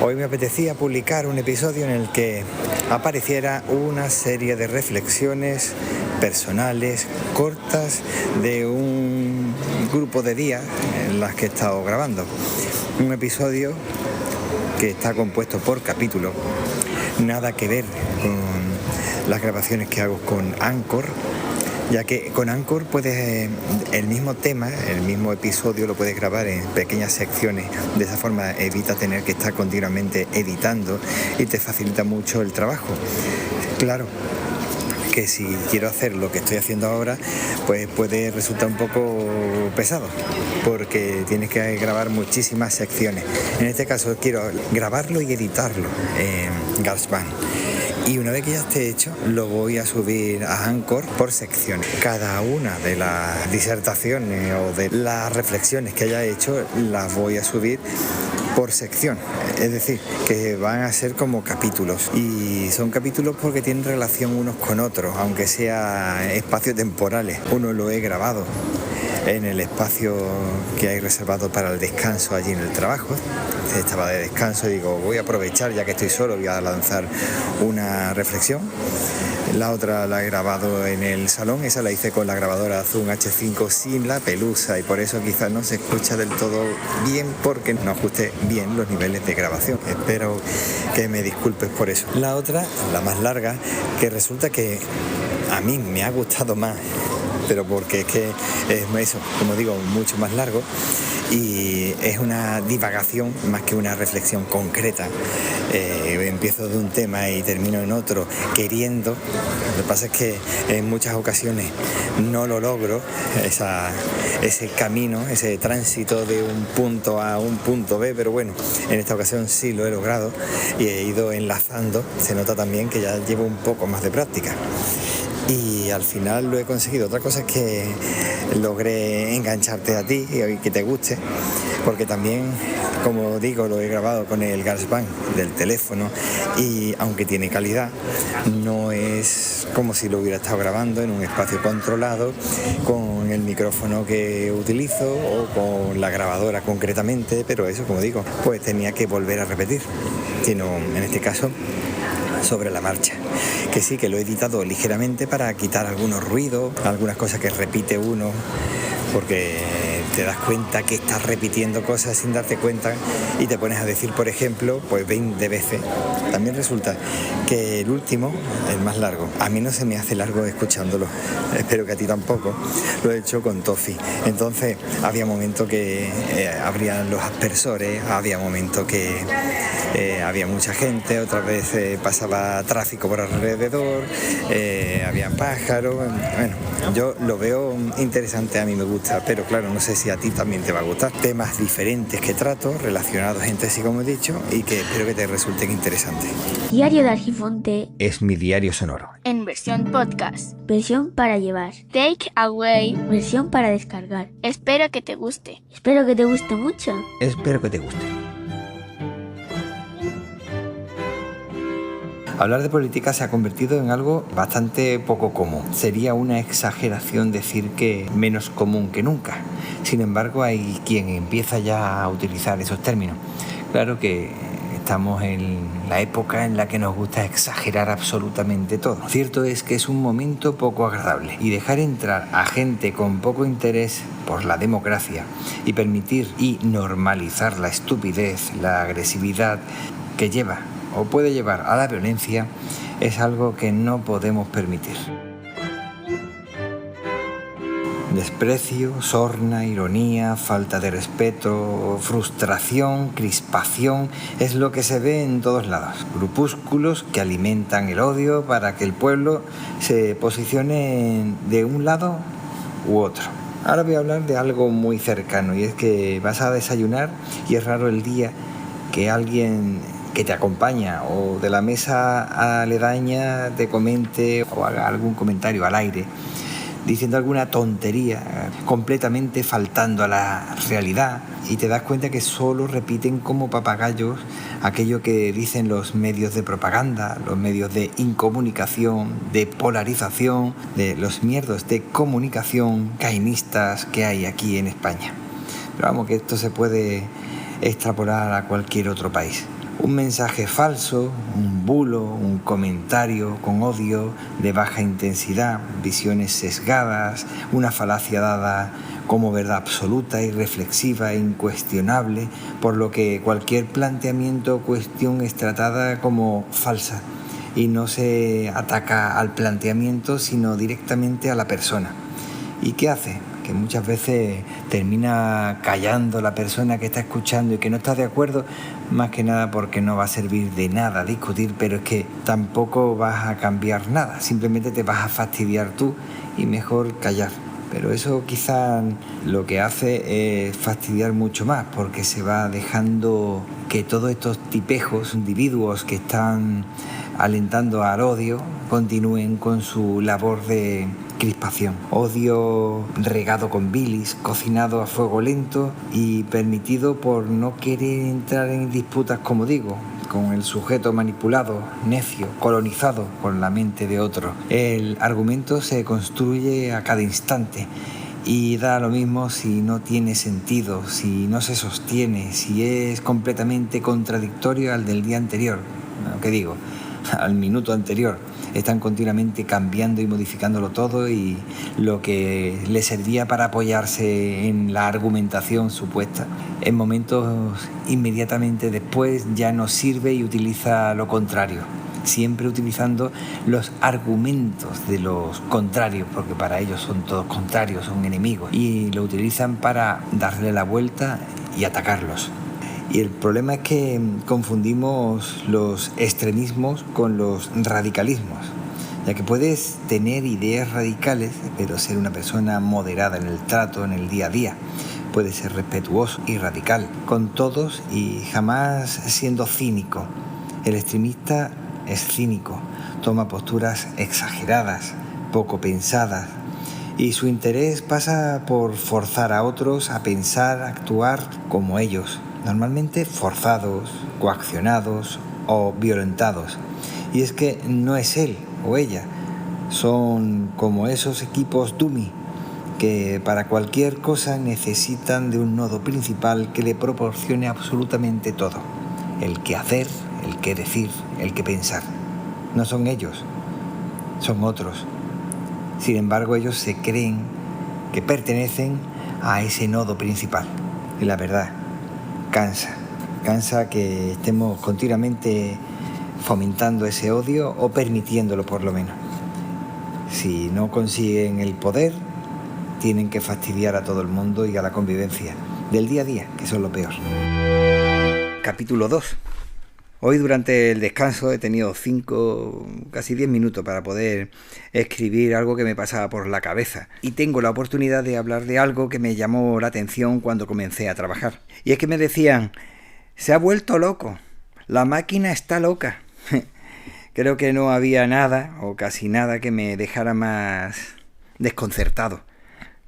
Hoy me apetecía publicar un episodio en el que apareciera una serie de reflexiones personales, cortas, de un grupo de días en las que he estado grabando. Un episodio que está compuesto por capítulos, nada que ver con las grabaciones que hago con Anchor, ya que con Anchor puedes el mismo tema, el mismo episodio lo puedes grabar en pequeñas secciones. De esa forma evita tener que estar continuamente editando y te facilita mucho el trabajo. Claro que si quiero hacer lo que estoy haciendo ahora, pues puede resultar un poco pesado, porque tienes que grabar muchísimas secciones. En este caso quiero grabarlo y editarlo en GarageBand. Y una vez que ya esté hecho, lo voy a subir a Anchor por secciones. Cada una de las disertaciones o de las reflexiones que haya hecho, las voy a subir por sección. Es decir, que van a ser como capítulos. Y son capítulos porque tienen relación unos con otros, aunque sea espacios temporales. Uno lo he grabado en el espacio que hay reservado para el descanso allí en el trabajo. Estaba de descanso y digo, voy a aprovechar, ya que estoy solo, voy a lanzar una reflexión. La otra la he grabado en el salón, esa la hice con la grabadora Zoom H5 sin la pelusa, y por eso quizás no se escucha del todo bien, porque no ajusté bien los niveles de grabación. Espero que me disculpes por eso. La otra, la más larga, que resulta que a mí me ha gustado más, pero porque es que es eso, como digo, mucho más largo, y es una divagación más que una reflexión concreta. Empiezo de un tema y termino en otro queriendo. Lo que pasa es que en muchas ocasiones no lo logro, ese camino, ese tránsito de un punto A a un punto B, pero bueno, en esta ocasión sí lo he logrado y he ido enlazando. Se nota también que ya llevo un poco más de práctica. Y al final lo he conseguido. Otra cosa es que logré engancharte a ti y que te guste, porque también, como digo, lo he grabado con el GarageBand del teléfono, y aunque tiene calidad, no es como si lo hubiera estado grabando en un espacio controlado con el micrófono que utilizo o con la grabadora concretamente, pero eso, como digo, pues tenía que volver a repetir, sino en este caso sobre la marcha. Que sí, que lo he editado ligeramente para quitar algunos ruidos, algunas cosas que repite uno, porque te das cuenta que estás repitiendo cosas sin darte cuenta y te pones a decir, por ejemplo, pues 20 veces. También resulta que el último, el más largo, a mí no se me hace largo escuchándolo, espero que a ti tampoco. Lo he hecho con Tofi. Entonces había momentos que abrían los aspersores, había momentos que había mucha gente, otras veces pasaba tráfico por alrededor, había pájaros. Bueno, yo lo veo interesante, a mí me gusta, pero claro, no sé si a ti también te va a gustar. Temas diferentes que trato, relacionados entre sí, como he dicho, y que espero que te resulten interesantes. Diario de Argifonte es mi diario sonoro. En versión podcast. Versión para llevar. Take away. Versión para descargar. Espero que te guste. Espero que te guste mucho. Espero que te guste. Hablar de política se ha convertido en algo bastante poco común. Sería una exageración decir que menos común que nunca. Sin embargo, hay quien empieza ya a utilizar esos términos. Claro que estamos en la época en la que nos gusta exagerar absolutamente todo. Cierto es que es un momento poco agradable, y dejar entrar a gente con poco interés por la democracia y permitir y normalizar la estupidez, la agresividad que lleva o puede llevar a la violencia es algo que no podemos permitir. Desprecio, sorna, ironía, falta de respeto, frustración, crispación, es lo que se ve en todos lados. Grupúsculos que alimentan el odio para que el pueblo se posicione de un lado u otro. Ahora voy a hablar de algo muy cercano, y es que vas a desayunar y es raro el día que alguien que te acompaña o de la mesa aledaña te comente o haga algún comentario al aire diciendo alguna tontería, completamente faltando a la realidad, y te das cuenta que solo repiten como papagayos aquello que dicen los medios de propaganda, los medios de incomunicación, de polarización, de los mierdos de comunicación cainistas que hay aquí en España. Pero vamos, que esto se puede extrapolar a cualquier otro país. Un mensaje falso, un bulo, un comentario con odio de baja intensidad, visiones sesgadas, una falacia dada como verdad absoluta, irreflexiva e incuestionable, por lo que cualquier planteamiento o cuestión es tratada como falsa y no se ataca al planteamiento sino directamente a la persona. ¿Y qué hace? Que muchas veces termina callando la persona que está escuchando y que no está de acuerdo, más que nada porque no va a servir de nada discutir, pero es que tampoco vas a cambiar nada, simplemente te vas a fastidiar tú y mejor callar. Pero eso quizá lo que hace es fastidiar mucho más, porque se va dejando que todos estos tipejos, individuos que están alentando al odio, continúen con su labor de crispación. Odio regado con bilis, cocinado a fuego lento y permitido por no querer entrar en disputas, como digo, con el sujeto manipulado, necio, colonizado por la mente de otro. El argumento se construye a cada instante y da lo mismo si no tiene sentido, si no se sostiene, si es completamente contradictorio al del día anterior. ¿Qué digo? Al minuto anterior. Están continuamente cambiando y modificándolo todo, y lo que le servía para apoyarse en la argumentación supuesta, en momentos inmediatamente después ya no sirve y utiliza lo contrario, siempre utilizando los argumentos de los contrarios, porque para ellos son todos contrarios, son enemigos, y lo utilizan para darle la vuelta y atacarlos. Y el problema es que confundimos los extremismos con los radicalismos, ya que puedes tener ideas radicales, pero ser una persona moderada en el trato, en el día a día. Puedes ser respetuoso y radical con todos y jamás siendo cínico. El extremista es cínico, toma posturas exageradas, poco pensadas, y su interés pasa por forzar a otros a pensar, a actuar como ellos, normalmente forzados, coaccionados o violentados. Y es que no es él o ella, son como esos equipos dummy que para cualquier cosa necesitan de un nodo principal que le proporcione absolutamente todo: el qué hacer, el qué decir, el qué pensar. No son ellos, son otros. Sin embargo, ellos se creen que pertenecen a ese nodo principal. Y la verdad, cansa que estemos continuamente fomentando ese odio o permitiéndolo, por lo menos. Si no consiguen el poder, tienen que fastidiar a todo el mundo y a la convivencia del día a día, que son lo peor. Capítulo 2. Hoy durante el descanso he tenido 5, casi 10 minutos para poder escribir algo que me pasaba por la cabeza. Y tengo la oportunidad de hablar de algo que me llamó la atención cuando comencé a trabajar. Y es que me decían: se ha vuelto loco, la máquina está loca. Creo que no había nada o casi nada que me dejara más desconcertado.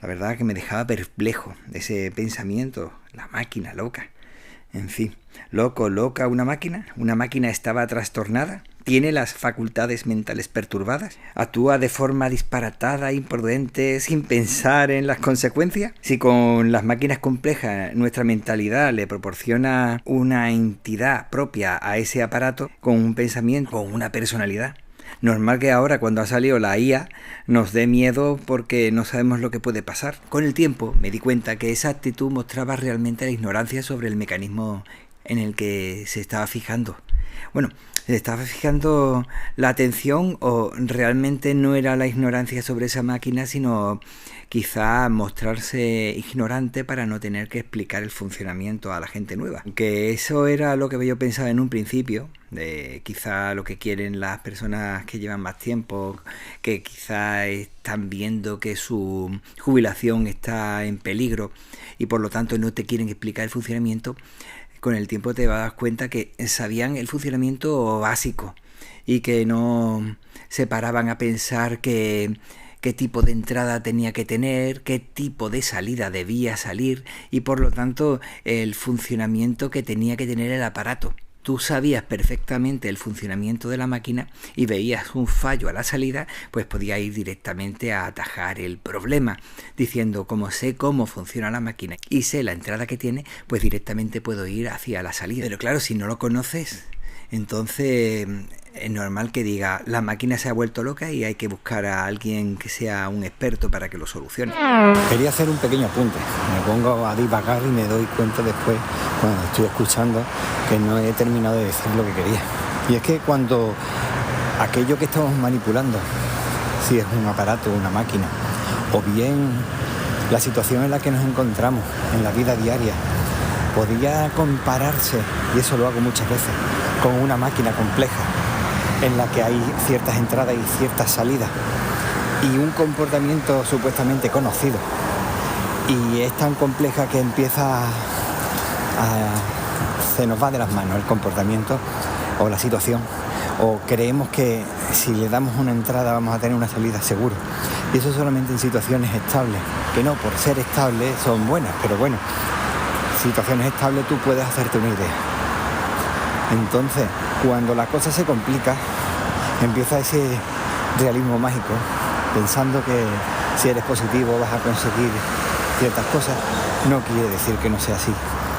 La verdad que me dejaba perplejo ese pensamiento, la máquina loca. En fin, loco, loca, una máquina estaba trastornada, tiene las facultades mentales perturbadas, actúa de forma disparatada, imprudente, sin pensar en las consecuencias. Si con las máquinas complejas nuestra mentalidad le proporciona una entidad propia a ese aparato, con un pensamiento, con una personalidad, normal que ahora, cuando ha salido la IA, nos dé miedo porque no sabemos lo que puede pasar. Con el tiempo me di cuenta que esa actitud mostraba realmente la ignorancia sobre el mecanismo en el que se estaba fijando. Bueno, se estaba fijando la atención, o realmente no era la ignorancia sobre esa máquina, sino quizá mostrarse ignorante para no tener que explicar el funcionamiento a la gente nueva. Que eso era lo que yo pensaba en un principio, de quizá lo que quieren las personas que llevan más tiempo, que quizá están viendo que su jubilación está en peligro y por lo tanto no te quieren explicar el funcionamiento. Con el tiempo te vas a dar cuenta que sabían el funcionamiento básico y que no se paraban a pensar qué tipo de entrada tenía que tener, qué tipo de salida debía salir y por lo tanto el funcionamiento que tenía que tener el aparato. tú sabías perfectamente el funcionamiento de la máquina y veías un fallo a la salida, pues podías ir directamente a atajar el problema, diciendo como sé cómo funciona la máquina y sé la entrada que tiene, pues directamente puedo ir hacia la salida. Pero claro, si no lo conoces, entonces es normal que diga la máquina se ha vuelto loca y hay que buscar a alguien que sea un experto para que lo solucione. Quería hacer un pequeño apunte. Me pongo a divagar y me doy cuenta después, cuando estoy escuchando, que no he terminado de decir lo que quería. Y es que cuando aquello que estamos manipulando, si es un aparato, una máquina, o bien la situación en la que nos encontramos en la vida diaria, podría compararse, y eso lo hago muchas veces, con una máquina compleja en la que hay ciertas entradas y ciertas salidas y un comportamiento supuestamente conocido, y es tan compleja que se nos va de las manos el comportamiento o la situación, o creemos que si le damos una entrada vamos a tener una salida seguro, y eso solamente en situaciones estables, que no por ser estables son buenas, pero bueno, situaciones estables tú puedes hacerte una idea. Entonces, cuando la cosa se complica, empieza ese realismo mágico, pensando que si eres positivo vas a conseguir ciertas cosas. No quiere decir que no sea así,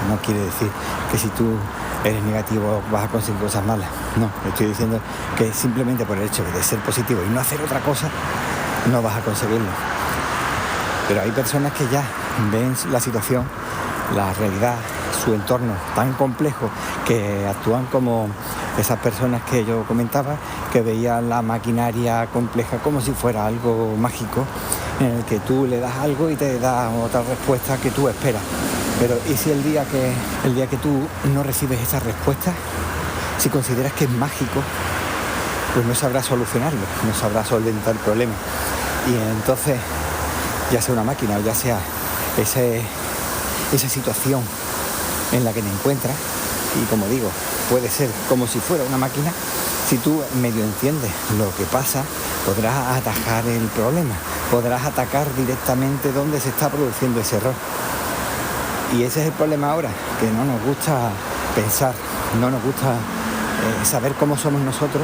no quiere decir que si tú eres negativo vas a conseguir cosas malas. No, estoy diciendo que simplemente por el hecho de ser positivo y no hacer otra cosa, no vas a conseguirlo. Pero hay personas que ya ven la situación, la realidad, su entorno tan complejo, que actúan como esas personas que yo comentaba, que veían la maquinaria compleja como si fuera algo mágico, en el que tú le das algo y te da otra respuesta que tú esperas. Pero ¿y si el día que tú no recibes esa respuesta, si consideras que es mágico, pues no sabrás solucionarlo, no sabrás solventar el problema? Y entonces, ya sea una máquina o ya sea esa situación en la que te encuentras, y como digo, puede ser como si fuera una máquina, si tú medio entiendes lo que pasa, podrás atajar el problema, podrás atacar directamente donde se está produciendo ese error. Y ese es el problema ahora, que no nos gusta pensar, no nos gusta saber cómo somos nosotros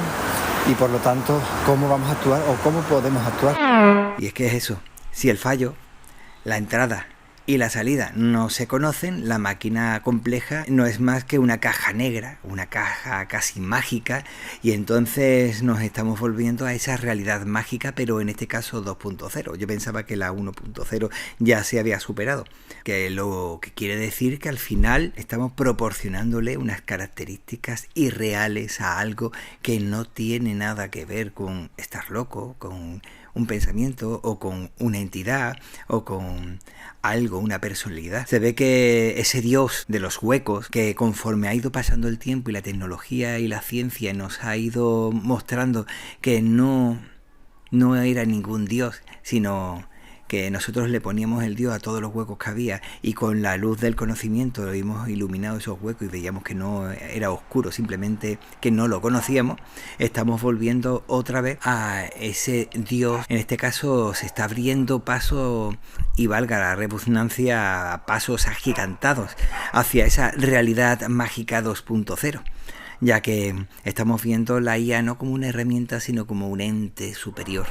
y por lo tanto cómo vamos a actuar o cómo podemos actuar. Y es que es eso, si el fallo, la entrada y la salida no se conocen, la máquina compleja no es más que una caja negra, una caja casi mágica, y entonces nos estamos volviendo a esa realidad mágica, pero en este caso 2.0. Yo pensaba que la 1.0 ya se había superado, que lo que quiere decir que al final estamos proporcionándole unas características irreales a algo que no tiene nada que ver con estar loco, con un pensamiento o con una entidad o con algo, una personalidad. Se ve que ese Dios de los huecos, que conforme ha ido pasando el tiempo y la tecnología y la ciencia nos ha ido mostrando que no era ningún Dios, sino que nosotros le poníamos el Dios a todos los huecos que había, y con la luz del conocimiento hemos iluminado esos huecos y veíamos que no era oscuro, simplemente que no lo conocíamos. Estamos volviendo otra vez a ese Dios. En este caso se está abriendo paso, y valga la redundancia, pasos agigantados hacia esa realidad mágica 2.0. Ya que estamos viendo la IA no como una herramienta, sino como un ente superior.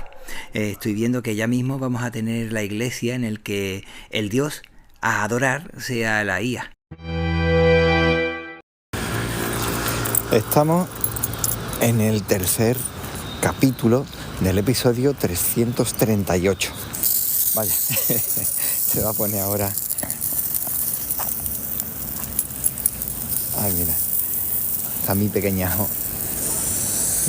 Estoy viendo que ya mismo vamos a tener la iglesia en el que el Dios a adorar sea la IA. Estamos en el tercer capítulo del episodio 338. Vaya, se va a poner ahora. Ay, mira. Está mi pequeñajo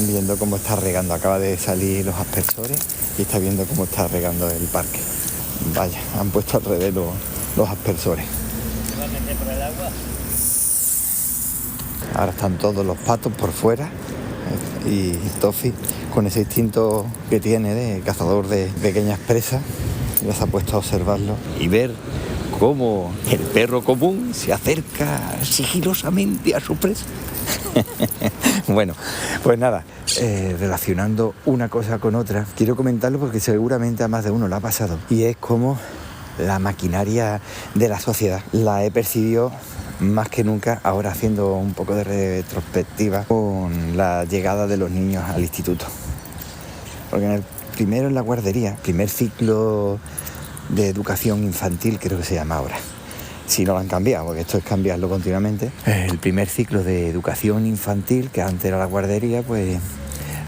viendo cómo está regando. Acaba de salir los aspersores y está viendo cómo está regando el parque. Vaya, han puesto al revés los aspersores. ¿Se va a meter por el agua? Ahora están todos los patos por fuera y Tofi, con ese instinto que tiene de cazador de pequeñas presas, ya se ha puesto a observarlo y ver cómo el perro común se acerca sigilosamente a su presa. Bueno, pues nada, relacionando una cosa con otra, quiero comentarlo porque seguramente a más de uno le ha pasado, y es como la maquinaria de la sociedad la he percibido más que nunca ahora haciendo un poco de retrospectiva con la llegada de los niños al instituto. Porque primero en la guardería, primer ciclo de educación infantil creo que se llama ahora, si no lo han cambiado, porque esto es cambiarlo continuamente. El primer ciclo de educación infantil, que antes era la guardería, pues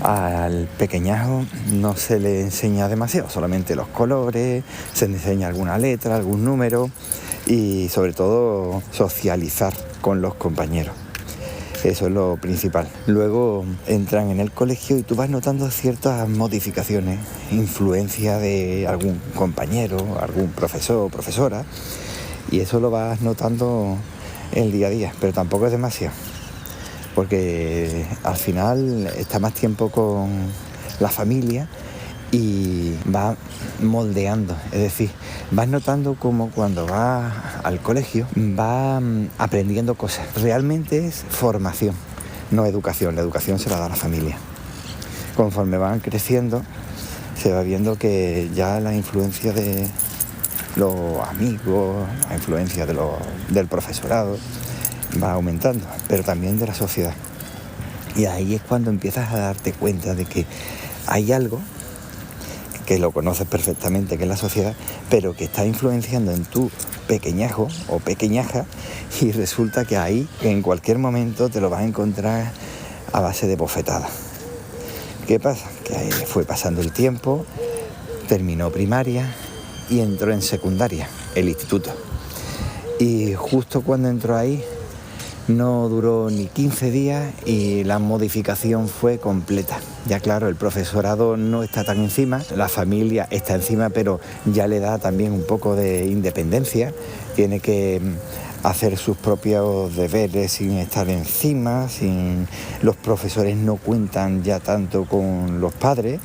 al pequeñajo no se le enseña demasiado, solamente los colores, se le enseña alguna letra, algún número y sobre todo socializar con los compañeros. Eso es lo principal. Luego entran en el colegio y tú vas notando ciertas modificaciones, influencia de algún compañero, algún profesor o profesora, y eso lo vas notando el día a día, pero tampoco es demasiado, porque al final está más tiempo con la familia y va moldeando, es decir, vas notando como cuando vas al colegio vas aprendiendo cosas. Realmente es formación, no educación. La educación se la da a la familia. Conforme van creciendo se va viendo que ya la influencia de los amigos, la influencia del profesorado va aumentando, pero también de la sociedad. Y ahí es cuando empiezas a darte cuenta de que hay algo que lo conoces perfectamente, que es la sociedad, pero que está influenciando en tu pequeñajo o pequeñaja, y resulta que ahí en cualquier momento te lo vas a encontrar a base de bofetadas. ¿Qué pasa? Que ahí fue pasando el tiempo, terminó primaria y entró en secundaria, el instituto. Y justo cuando entró ahí, no duró ni 15 días y la modificación fue completa. Ya claro, el profesorado no está tan encima, la familia está encima, pero ya le da también un poco de independencia. Tiene que hacer sus propios deberes sin estar encima, los profesores no cuentan ya tanto con los padres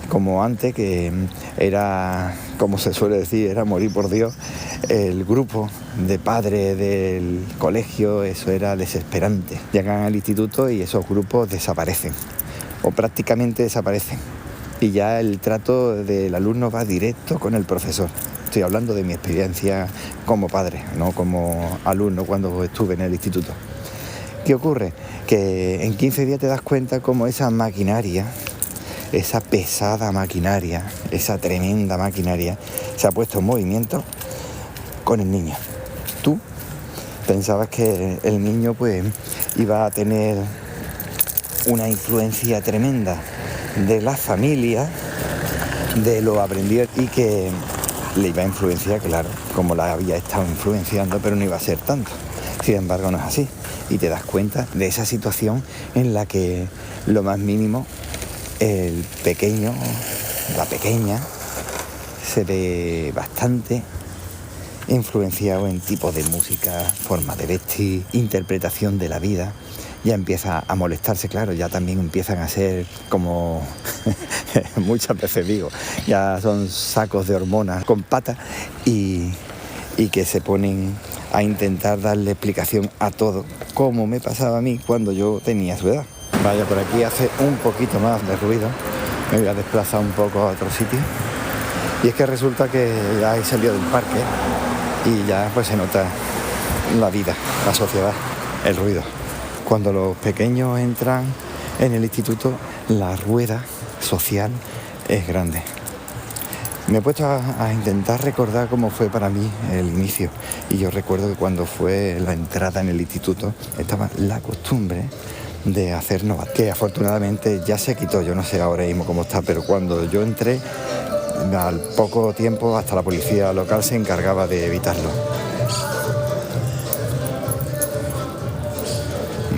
como antes, que era, como se suele decir, era morir por Dios. El grupo de padres del colegio, eso era desesperante. Llegan al instituto y esos grupos desaparecen, o prácticamente desaparecen. Y ya el trato del alumno va directo con el profesor. Estoy hablando de mi experiencia como padre, no como alumno cuando estuve en el instituto. ¿Qué ocurre? Que en 15 días te das cuenta cómo esa maquinaria, esa pesada maquinaria, esa tremenda maquinaria, se ha puesto en movimiento con el niño. Tú pensabas que el niño pues iba a tener una influencia tremenda de la familia, de lo aprendido, y que le iba a influenciar, claro, como la había estado influenciando, pero no iba a ser tanto. Sin embargo, no es así. Y te das cuenta de esa situación en la que lo más mínimo, el pequeño, la pequeña, se ve bastante influenciado en tipos de música, forma de vestir, interpretación de la vida. Ya empieza a molestarse, claro, ya también empiezan a ser como, muchas veces digo, ya son sacos de hormonas con patas y que se ponen a intentar darle explicación a todo, como me pasaba a mí cuando yo tenía su edad. Vaya, por aquí hace un poquito más de ruido, me voy a desplazar un poco a otro sitio. Y es que resulta que ya he salido del parque y ya pues se nota la vida, la sociedad, el ruido. Cuando los pequeños entran en el instituto, la rueda social es grande. Me he puesto a intentar recordar cómo fue para mí el inicio. Y yo recuerdo que cuando fue la entrada en el instituto, estaba la costumbre de hacer novatos, que afortunadamente ya se quitó. Yo no sé ahora mismo cómo está, pero cuando yo entré, al poco tiempo hasta la policía local se encargaba de evitarlo.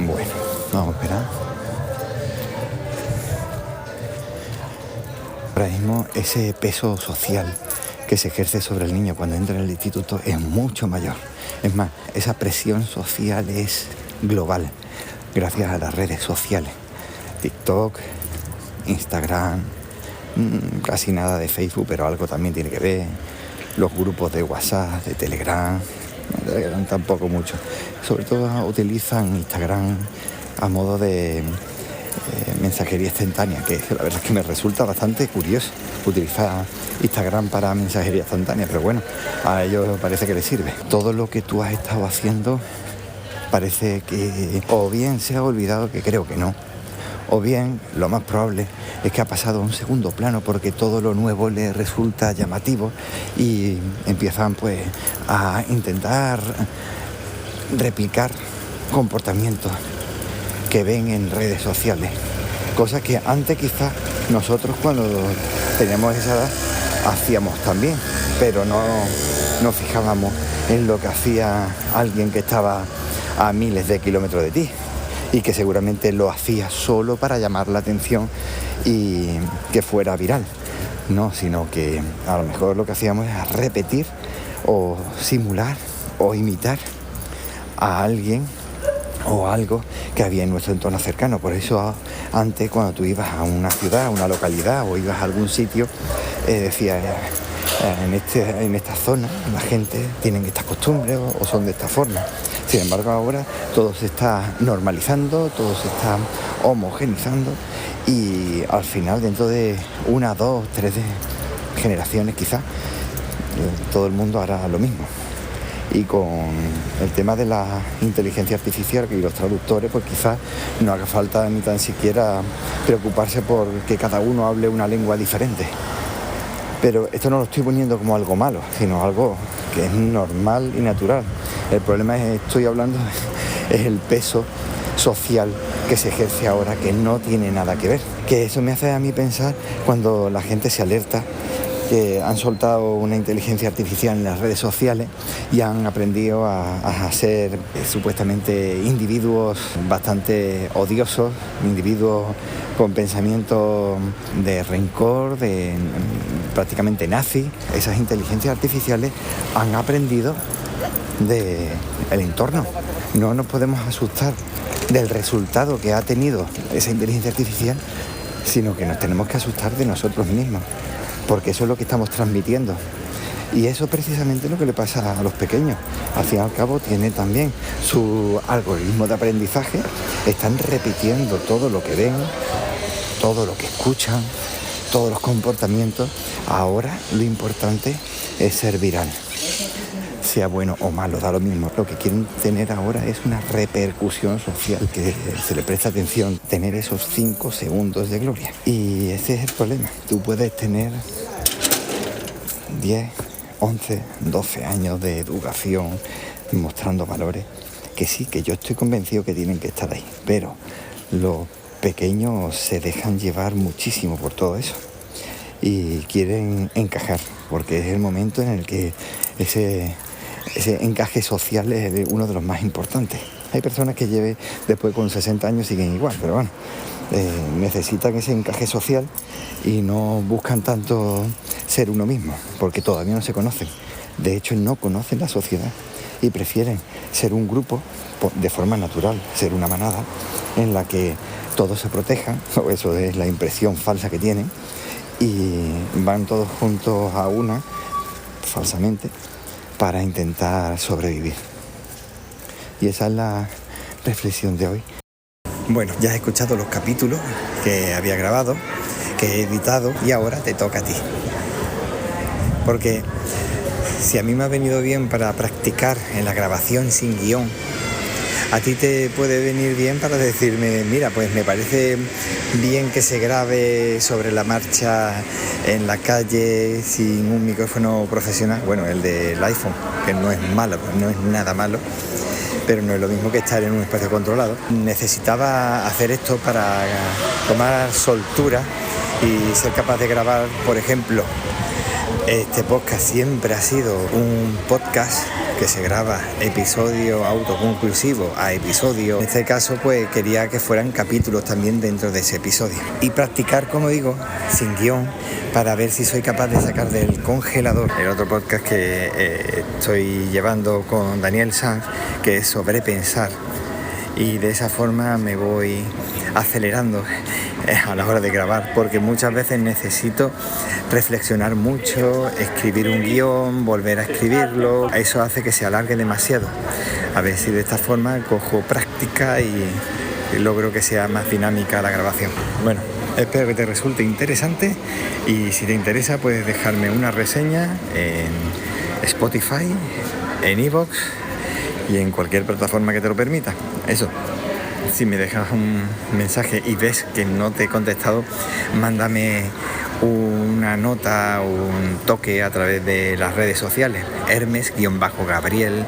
Bueno, vamos a esperar. Ahora mismo ese peso social que se ejerce sobre el niño cuando entra en el instituto es mucho mayor. Es más, esa presión social es global, gracias a las redes sociales. TikTok, Instagram, casi nada de Facebook, pero algo también tiene que ver. Los grupos de WhatsApp, de Telegram tampoco mucho. Sobre todo utilizan Instagram a modo de mensajería instantánea, que la verdad es que me resulta bastante curioso utilizar Instagram para mensajería instantánea, pero bueno, a ellos parece que les sirve. Todo lo que tú has estado haciendo parece que o bien se ha olvidado, que creo que no, o bien lo más probable es que ha pasado a un segundo plano porque todo lo nuevo le resulta llamativo y empiezan pues a intentar replicar comportamientos que ven en redes sociales, cosas que antes quizás nosotros cuando teníamos esa edad hacíamos también, pero no nos fijábamos en lo que hacía alguien que estaba a miles de kilómetros de ti y que seguramente lo hacía solo para llamar la atención y que fuera viral, no, sino que a lo mejor lo que hacíamos era repetir o simular o imitar a alguien o algo que había en nuestro entorno cercano. Por eso antes, cuando tú ibas a una ciudad, a una localidad o ibas a algún sitio, decías en esta zona la gente tiene estas costumbres o son de esta forma. Sin embargo, ahora todo se está normalizando, todo se está homogeneizando y al final, dentro de 1, 2, 3 generaciones quizás, todo el mundo hará lo mismo. Y con el tema de la inteligencia artificial y los traductores, pues quizás no haga falta ni tan siquiera preocuparse por que cada uno hable una lengua diferente. Pero esto no lo estoy poniendo como algo malo, sino algo que es normal y natural. El problema estoy hablando, es el peso social que se ejerce ahora, que no tiene nada que ver. Que eso me hace a mí pensar cuando la gente se alerta que han soltado una inteligencia artificial en las redes sociales y han aprendido a ser supuestamente individuos bastante odiosos, individuos con pensamientos de rencor, de prácticamente nazi. Esas inteligencias artificiales han aprendido del entorno. No nos podemos asustar del resultado que ha tenido esa inteligencia artificial, sino que nos tenemos que asustar de nosotros mismos, porque eso es lo que estamos transmitiendo. Y eso precisamente es lo que le pasa a los pequeños. Al fin y al cabo tiene también su algoritmo de aprendizaje, están repitiendo todo lo que ven, todo lo que escuchan, todos los comportamientos. Ahora lo importante es ser viral, sea bueno o malo, da lo mismo. Lo que quieren tener ahora es una repercusión social, que se le preste atención, tener esos 5 segundos de gloria. Y ese es el problema. Tú puedes tener 10, 11, 12 años de educación mostrando valores, que sí, que yo estoy convencido que tienen que estar ahí, pero los pequeños se dejan llevar muchísimo por todo eso y quieren encajar, porque es el momento en el que ese encaje social es uno de los más importantes. Hay personas que después con 60 años siguen igual, pero bueno, necesitan ese encaje social y no buscan tanto ser uno mismo, porque todavía no se conocen. De hecho, no conocen la sociedad y prefieren ser un grupo de forma natural, ser una manada en la que todos se protejan, o eso es la impresión falsa que tienen, y van todos juntos a una, falsamente, para intentar sobrevivir. Y esa es la reflexión de hoy. Bueno, ya has escuchado los capítulos que había grabado, que he editado, y ahora te toca a ti. Porque si a mí me ha venido bien para practicar en la grabación sin guión, a ti te puede venir bien para decirme, mira, pues me parece bien que se grabe sobre la marcha en la calle sin un micrófono profesional. Bueno, el del iPhone, que no es malo, no es nada malo, pero no es lo mismo que estar en un espacio controlado. Necesitaba hacer esto para tomar soltura y ser capaz de grabar, por ejemplo, este podcast siempre ha sido un podcast que se graba episodio autoconclusivo a episodio. En este caso, pues quería que fueran capítulos también dentro de ese episodio. Y practicar, como digo, sin guión, para ver si soy capaz de sacar del congelador el otro podcast que estoy llevando con Daniel Sanz, que es sobrepensar. Y de esa forma me voy acelerando a la hora de grabar, porque muchas veces necesito reflexionar mucho, escribir un guión, volver a escribirlo. Eso hace que se alargue demasiado. A ver si de esta forma cojo práctica y logro que sea más dinámica la grabación. Bueno, espero que te resulte interesante y si te interesa puedes dejarme una reseña en Spotify, en iVoox y en cualquier plataforma que te lo permita. Eso. Si me dejas un mensaje y ves que no te he contestado, mándame una nota o un toque a través de las redes sociales. Hermes-Gabriel,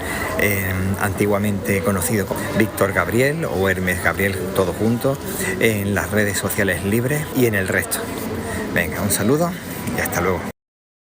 antiguamente conocido como Víctor Gabriel o Hermes Gabriel, todo junto, en las redes sociales libres y en el resto. Venga, un saludo y hasta luego.